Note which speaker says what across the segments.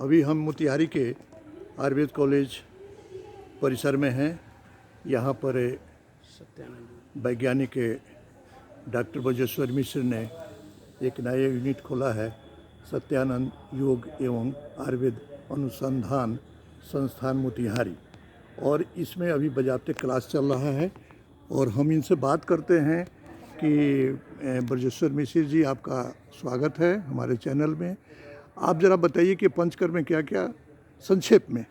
Speaker 1: अभी हम मोतिहारी के आयुर्वेद कॉलेज परिसर में हैं। यहाँ पर वैज्ञानिक डॉक्टर बजेश्वर मिश्र ने एक नया यूनिट खोला है, सत्यानंद योग एवं आयुर्वेद अनुसंधान संस्थान मोतिहारी, और इसमें अभी बजाते क्लास चल रहा है। और हम इनसे बात करते हैं कि बजेश्वर मिश्र जी, आपका स्वागत है हमारे चैनल में। आप ज़रा बताइए कि पंचकर्म में क्या क्या संक्षेप में।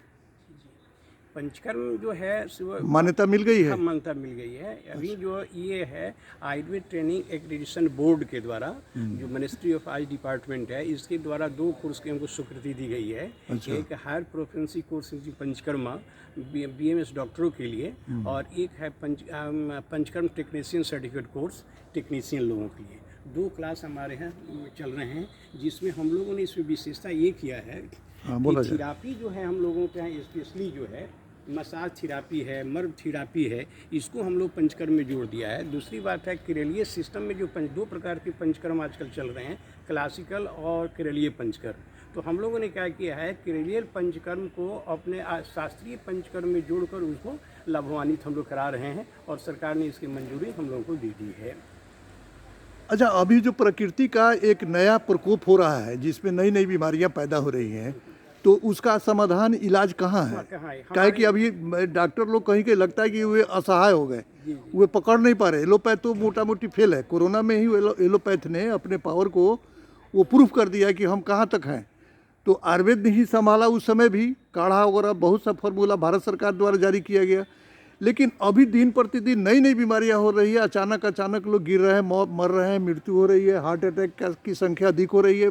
Speaker 2: पंचकर्म जो है
Speaker 1: मान्यता मिल गई है?
Speaker 2: मान्यता मिल गई है। अभी जो ये है आयुर्वेद ट्रेनिंग एक्रेडिटेशन बोर्ड के द्वारा, जो मिनिस्ट्री ऑफ आयुष डिपार्टमेंट है, इसके द्वारा 2 कोर्स की हमको स्वीकृति दी गई है।
Speaker 1: अच्छा।
Speaker 2: एक higher proficiency course Panchakarma BMS डॉक्टरों के लिए, और एक है Panchakarma technician certificate course technician लोगों के लिए। 2 क्लास हमारे यहाँ चल रहे हैं, जिसमें हम लोगों ने इसमें विशेषता ये किया है कि थेरापी जो है हम लोगों के यहाँ स्पेशली जो है मसाज थेरापी है, मर्म थेरापी है, इसको हम लोग पंचकर्म में जोड़ दिया है। दूसरी बात है केरलीय सिस्टम में जो 2 प्रकार के पंचकर्म आजकल चल रहे हैं, क्लासिकल और केरलीय पंचकर्म। तो हम लोगों ने क्या किया है, केरलीय पंचकर्म को अपने शास्त्रीय पंचकर्म में जोड़कर उसको लाभान्वित हम लोग करा रहे हैं, और सरकार ने इसकी मंजूरी हम लोगों को दे दी है।
Speaker 1: अच्छा, अभी जो प्रकृति का एक नया प्रकोप हो रहा है, जिसमें नई नई बीमारियां पैदा हो रही हैं, तो उसका समाधान इलाज कहाँ है? क्या है कि अभी डॉक्टर लोग कहीं के लगता है कि वे असहाय हो गए, वे पकड़ नहीं पा रहे। एलोपैथ तो मोटा मोटी फेल है। कोरोना में ही एलोपैथ ने अपने पावर को वो प्रूफ कर दिया कि हम कहाँ तक हैं। तो आयुर्वेद ने ही संभाला उस समय भी, काढ़ा वगैरह बहुत सा फार्मूला भारत सरकार द्वारा जारी किया गया। लेकिन अभी दिन प्रतिदिन नई नई बीमारियां हो रही है। अचानक लोग गिर रहे हैं, मर रहे हैं, मृत्यु हो रही है, हार्ट अटैक की संख्या अधिक हो रही है।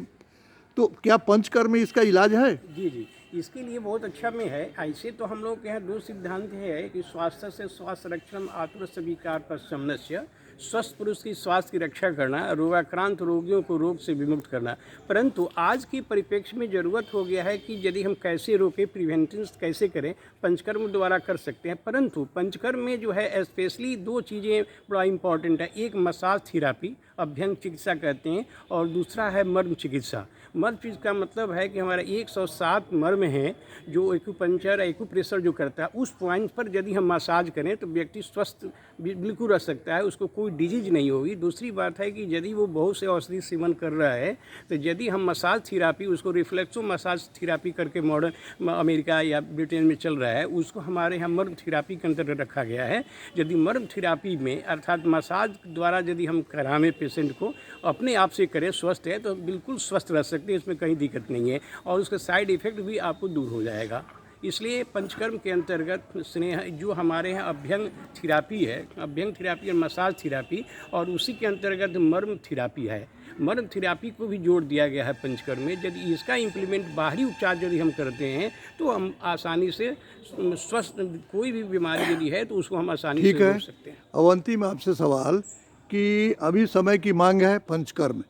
Speaker 1: तो क्या पंचकर्म में इसका इलाज है?
Speaker 2: जी, इसके लिए बहुत अच्छा में है। ऐसे तो हम लोग के यहाँ 2 सिद्धांत है कि स्वास्थ्य से स्वास्थ्य रक्षण, आतुर स्वीकार पर समन्वय। स्वस्थ पुरुष की स्वास्थ्य की रक्षा करना, रोगाक्रांत रोगियों को रोग से विमुक्त करना। परंतु आज की परिप्रेक्ष्य में ज़रूरत हो गया है कि यदि हम कैसे रोकें, प्रिवेंशन कैसे करें, पंचकर्म द्वारा कर सकते हैं। परंतु पंचकर्म में जो है स्पेशली 2 चीज़ें बड़ा इंपॉर्टेंट है। एक मसाज थेरापी, अभ्यंग चिकित्सा कहते हैं, और दूसरा है मर्म चिकित्सा। मर्म चिकित्सा का मतलब है कि हमारा 107 मर्म हैं जो एक्यूपंक्चर एक्यूप्रेशर जो करता है, उस पॉइंट पर यदि हम मसाज करें तो व्यक्ति स्वस्थ बिल्कुल रह सकता है, उसको कोई डिजीज नहीं होगी। दूसरी बात है कि यदि वो बहुत से औषधि सेवन कर रहा है, तो यदि हम मसाज थेरापी, उसको रिफ्लेक्सो मसाज थेरापी करके मॉडर्न अमेरिका या ब्रिटेन में चल रहा है, उसको हमारे यहाँ मर्म थेरापी के अंतर्गत रखा गया है। यदि मर्म थेरापी में अर्थात मसाज द्वारा यदि हम करावें पेशेंट को, अपने आप से करें, स्वस्थ है तो बिल्कुल स्वस्थ रह सकते हैं, इसमें कहीं दिक्कत नहीं है, और उसका साइड इफ़ेक्ट भी आपको दूर हो जाएगा। इसलिए पंचकर्म के अंतर्गत स्नेह जो हमारे यहाँ अभ्यंग थेरापी है, अभ्यंग थेरापी और मसाज थेरापी, और उसी के अंतर्गत मर्म थेरापी है। मर्म थेरापी को भी जोड़ दिया गया है पंचकर्म में। यदि इसका इम्प्लीमेंट बाहरी उपचार यदि हम करते हैं तो हम आसानी से स्वस्थ, कोई भी बीमारी यदि है तो उसको हम आसानी से रोक सकते हैं।
Speaker 1: अब अंतिम आपसे सवाल कि अभी समय की मांग है पंचकर्म,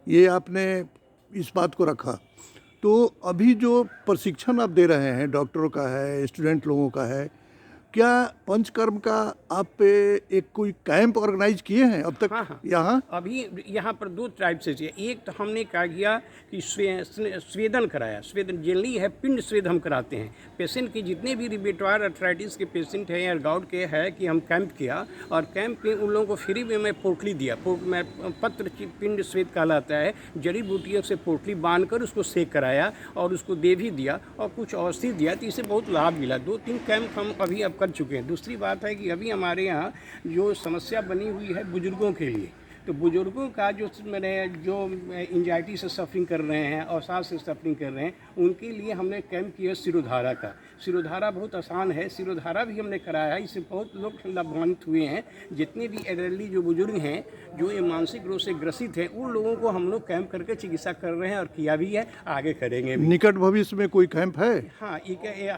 Speaker 1: ये आपने इस बात को रखा, तो अभी जो प्रशिक्षण आप दे रहे हैं, डॉक्टरों का है, स्टूडेंट लोगों का है, क्या पंचकर्म का आप एक कोई कैंप ऑर्गेनाइज किए हैं अब तक?
Speaker 2: हाँ।
Speaker 1: यहाँ
Speaker 2: अभी यहाँ पर 2 टाइप से चाहिए। एक तो हमने क्या किया कि स्वेदन कराया। स्वेदन जनरली है, पिंड स्वेद हम कराते हैं पेशेंट की। जितने भी रिबेटॉइड अर्थराइटिस के पेशेंट हैं या गाउट के है, कि हम कैंप किया, और कैंप में उन लोगों को फ्री में मैं पोटली दिया। पत्र पिंड स्वेद कहलाता है। जड़ी बूटियों से पोटली बांध कर उसको सेक कराया, और उसको दे भी दिया, और कुछ औषधि दिया, तो इससे बहुत लाभ मिला। 2-3 कैंप हम अभी अब कर चुके हैं। दूसरी बात है कि अभी हमारे यहाँ जो समस्या बनी हुई है बुजुर्गों के लिए, तो बुजुर्गों का जो एंजाइटी से सफरिंग कर रहे हैं और सांस से सफरिंग कर रहे हैं, उनके लिए हमने कैंप किया सिरोधारा का। सिरोधारा बहुत आसान है, सिरोधारा भी हमने कराया है। इससे बहुत लोग लाभान्वित हुए हैं। जितने भी एल्डरली जो बुजुर्ग हैं, जो ये मानसिक रोग से ग्रसित हैं, उन लोगों को हम लोग कैंप करके चिकित्सा कर रहे हैं, और किया भी है, आगे करेंगे भी।
Speaker 1: निकट भविष्य में कोई कैंप है?
Speaker 2: हाँ,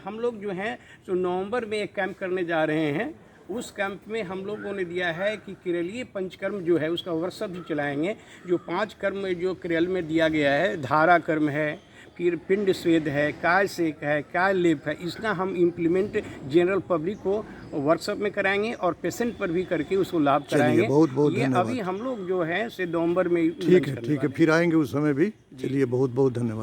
Speaker 2: हम लोग जो हैं तो नवंबर में एक कैंप करने जा रहे हैं। उस कैंप में हम लोगों ने दिया है कि केरलीय पंचकर्म जो है उसका वर्कशॉप भी चलाएंगे। जो 5 कर्म जो केरल में दिया गया है, धारा कर्म है, फिर पिंड स्वेद है, काय सेक है, काय लेप है, इसका हम इम्प्लीमेंट जनरल पब्लिक को वर्कशॉप में कराएंगे, और पेशेंट पर भी करके उसको लाभ कराएंगे।
Speaker 1: बहुत बहुत
Speaker 2: ये
Speaker 1: धन्यवाद।
Speaker 2: अभी हम लोग जो है से नवंबर में
Speaker 1: ठीक है, फिर आएंगे उस समय भी। चलिए, बहुत बहुत धन्यवाद।